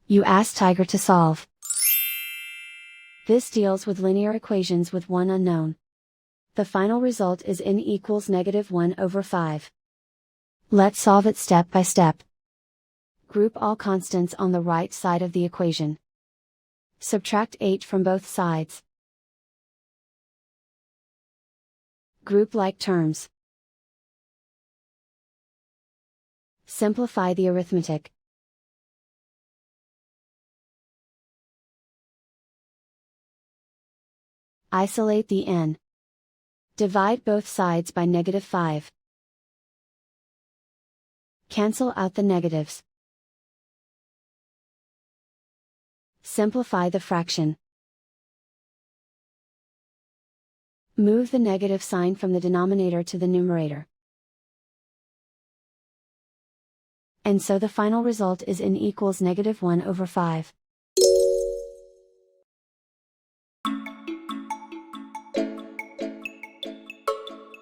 You ask Tiger to solve. This deals with linear equations with one unknown. The final result is n equals -1/5. Let's solve it step by step. Group all constants on the right side of the equation. Subtract 8 from both sides. Group like terms. Simplify the arithmetic. Isolate the n. Divide both sides by -5. Cancel out the negatives. Simplify the fraction. Move the negative sign from the denominator to the numerator. And so the final result is n equals -1/5.